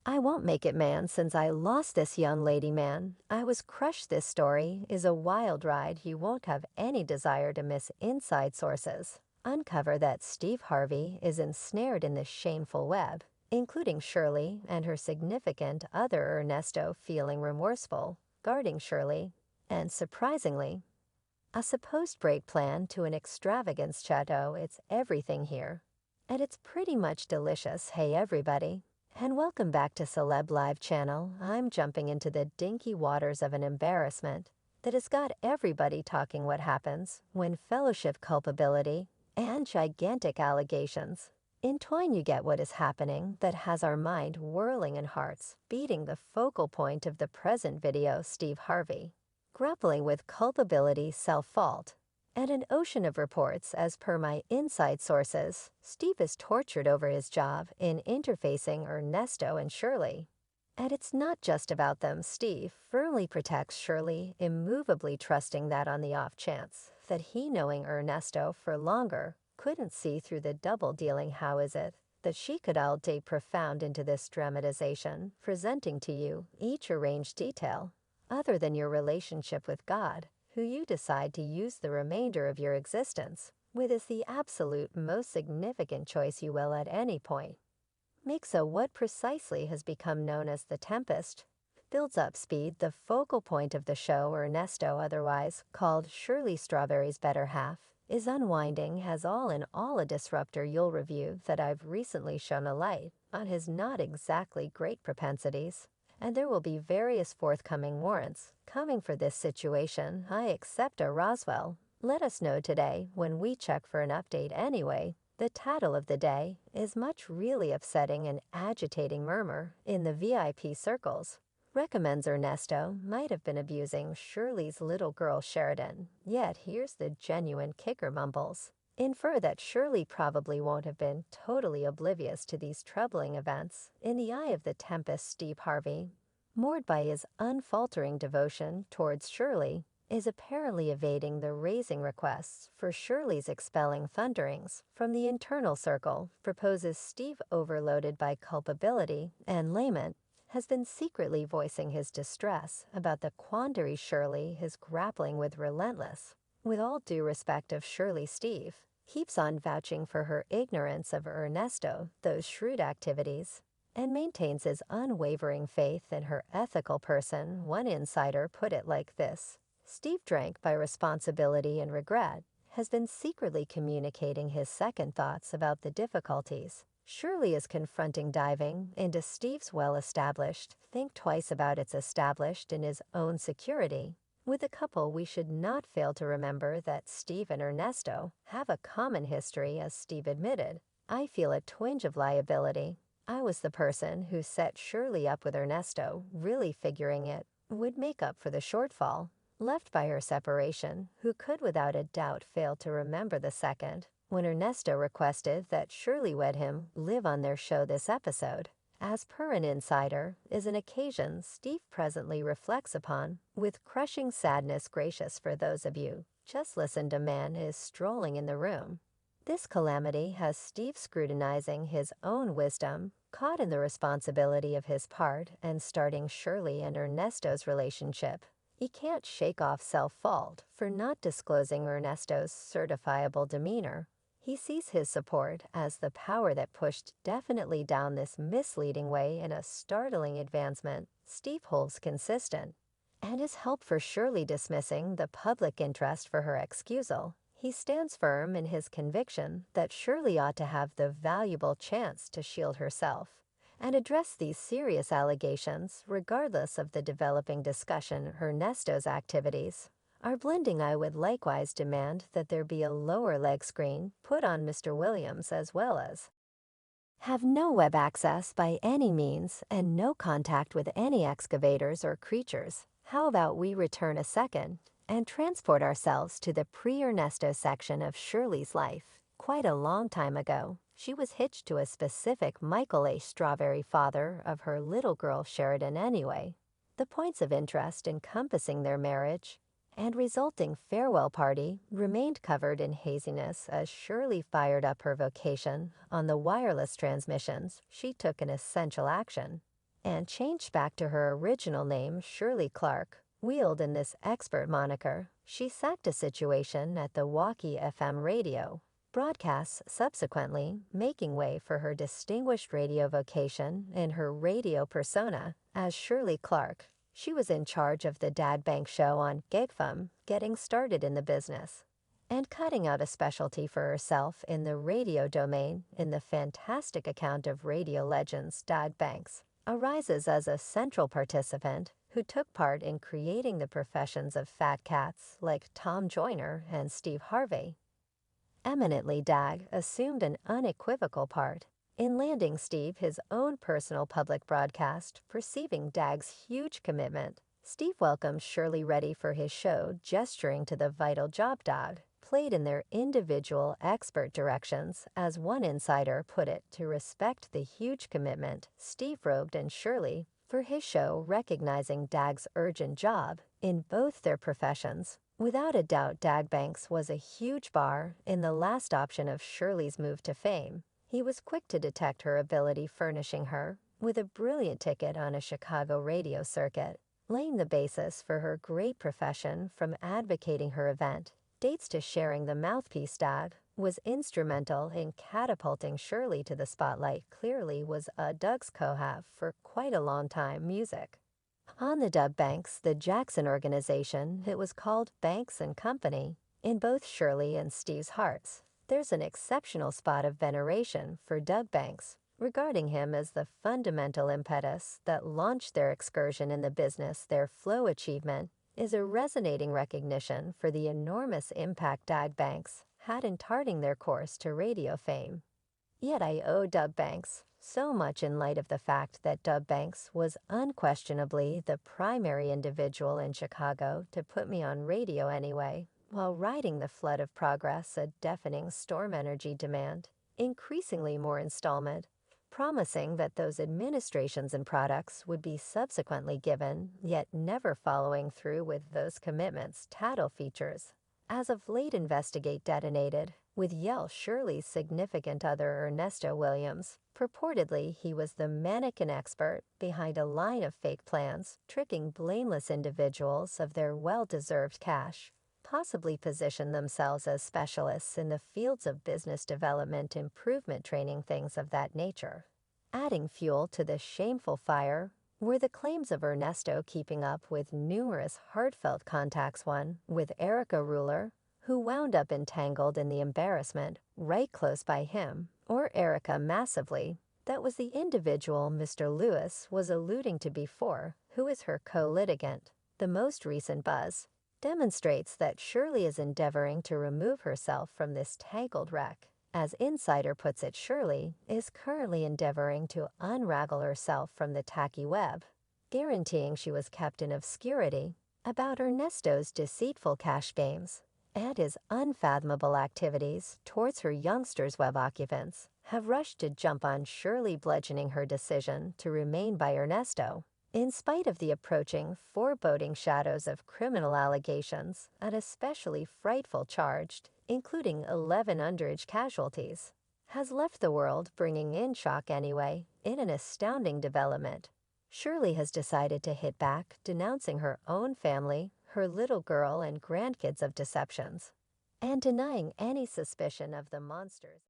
I won't make it, man, since I lost this young lady, man. I was crushed. This story is a wild ride. You won't have any desire to miss inside sources. Uncover that Steve Harvey is ensnared in this shameful web, including Shirley and her significant other Ernesto feeling remorseful, guarding Shirley, and surprisingly, a supposed break plan to an extravagance chateau. It's everything here. And it's pretty much delicious. Hey everybody, and welcome back to Celeb Live channel. I'm jumping into the dinky waters of an embarrassment that has got everybody talking. What happens when fellowship culpability and gigantic allegations entwine? You get what is happening that has our mind whirling and hearts beating. The focal point of the present video, Steve Harvey grappling with culpability, self-fault, and an ocean of reports. As per my inside sources, Steve is tortured over his job in interfacing Ernesto and Shirley. And it's not just about them. Steve firmly protects Shirley, immovably trusting that on the off chance that he, knowing Ernesto for longer, couldn't see through the double dealing. How is it that she could all dig profound into this dramatization, presenting to you each arranged detail other than your relationship with God, who you decide to use the remainder of your existence with, is the absolute most significant choice you will at any point make. So what precisely has become known as the Tempest builds up speed. The focal point of the show, Ernesto, otherwise called Shirley Strawberry's better half, is unwinding. Has all in all a disruptor. You'll review that I've recently shown a light on his not exactly great propensities, and there will be various forthcoming warrants coming for this situation. I accept a Roswell. Let us know today when we check for an update. Anyway, the title of the day is much really upsetting and agitating. Murmur in the VIP circles recommends Ernesto might have been abusing Shirley's little girl Sheridan. Yet here's the genuine kicker. Mumbles infer that Shirley probably won't have been totally oblivious to these troubling events. In the eye of the Tempest, Steve Harvey, moored by his unfaltering devotion towards Shirley, is apparently evading the raising requests for Shirley's expelling thunderings from the internal circle. Proposes Steve, overloaded by culpability and lament, has been secretly voicing his distress about the quandary Shirley is grappling with. Relentless, with all due respect of Shirley, Steve keeps on vouching for her ignorance of Ernesto, those shrewd activities, and maintains his unwavering faith in her ethical person. One insider put it like this: Steve, drank by responsibility and regret, has been secretly communicating his second thoughts about the difficulties Shirley is confronting. Diving into Steve's well-established, think twice about it's established in his own security. With the couple, we should not fail to remember that Steve and Ernesto have a common history. As Steve admitted, I feel a twinge of liability. I was the person who set Shirley up with Ernesto, really figuring it would make up for the shortfall left by her separation. Who could without a doubt fail to remember the second when Ernesto requested that Shirley wed him live on their show? This episode, as per an insider, is an occasion Steve presently reflects upon with crushing sadness. Gracious, for those of you just listened, a man is strolling in the room. This calamity has Steve scrutinizing his own wisdom, caught in the responsibility of his part and starting Shirley and Ernesto's relationship. He can't shake off self-fault for not disclosing Ernesto's certifiable demeanor. He sees his support as the power that pushed definitely down this misleading way. In a startling advancement, Steve holds consistent, and his help for Shirley dismissing the public interest for her excusal. He stands firm in his conviction that Shirley ought to have the valuable chance to shield herself and address these serious allegations, regardless of the developing discussion. Ernesto's activities are blending. I would likewise demand that there be a lower leg screen put on Mr. Williams, as well as have no web access by any means and no contact with any excavators or creatures. How about we return a second and transport ourselves to the pre-Ernesto section of Shirley's life? Quite a long time ago, she was hitched to a specific Michael A. Strawberry, father of her little girl Sheridan. Anyway, the points of interest encompassing their marriage and resulting farewell party remained covered in haziness as Shirley fired up her vocation on the wireless transmissions. She took an essential action and changed back to her original name, Shirley Clark. Wheeled in this expert moniker, she sacked a situation at the Walkie FM radio broadcasts, subsequently making way for her distinguished radio vocation in her radio persona as Shirley Clark. She was in charge of the Dad Bank show on GigFM, getting started in the business, and cutting out a specialty for herself in the radio domain in the fantastic account of radio legends Dad Banks arises as a central participant who took part in creating the professions of fat cats like Tom Joyner and Steve Harvey. Eminently, Dag assumed an unequivocal part in landing Steve his own personal public broadcast. Perceiving Dag's huge commitment, Steve welcomed Shirley ready for his show, gesturing to the vital job Dag played in their individual expert directions. As one insider put it, to respect the huge commitment Steve robed in Shirley for his show, recognizing Dag's urgent job in both their professions. Without a doubt, Dag Banks was a huge bar in the last option of Shirley's move to fame. He was quick to detect her ability, furnishing her with a brilliant ticket on a Chicago radio circuit, laying the basis for her great profession from advocating her event dates to sharing the mouthpiece. Dag was instrumental in catapulting Shirley to the spotlight. Clearly was a Doug's co-have for quite a long time. Music on the Dub Banks, the Jackson organization, it was called Banks and Company. In both Shirley and Steve's hearts, there's an exceptional spot of veneration for Doug Banks, regarding him as the fundamental impetus that launched their excursion in the business. Their flow achievement is a resonating recognition for the enormous impact Doug Banks had in charting their course to radio fame. Yet I owe Dub Banks so much in light of the fact that Dub Banks was unquestionably the primary individual in Chicago to put me on radio anyway, while riding the flood of progress, a deafening storm energy demand, increasingly more installment, promising that those administrations and products would be subsequently given, yet never following through with those commitments. Tattle features as of late investigate detonated with Yell, Shirley's significant other Ernesto Williams. Purportedly, he was the mannequin expert behind a line of fake plans, tricking blameless individuals of their well-deserved cash, possibly positioned themselves as specialists in the fields of business development, improvement training, things of that nature. Adding fuel to this shameful fire were the claims of Ernesto keeping up with numerous heartfelt contacts, one with Erica Ruler, who wound up entangled in the embarrassment right close by him, or Erica massively. That was the individual Mr. Lewis was alluding to before, who is her co-litigant. The most recent buzz demonstrates that Shirley is endeavoring to remove herself from this tangled wreck. As Insider puts it, Shirley is currently endeavoring to unravel herself from the tacky web, guaranteeing she was kept in obscurity about Ernesto's deceitful cash games and his unfathomable activities towards her youngsters. Web occupants have rushed to jump on Shirley, bludgeoning her decision to remain by Ernesto, in spite of the approaching foreboding shadows of criminal allegations, an especially frightful charge, including 11 underage casualties, has left the world, bringing in shock anyway. In an astounding development, Shirley has decided to hit back, denouncing her own family, her little girl and grandkids of deceptions, and denying any suspicion of the monsters.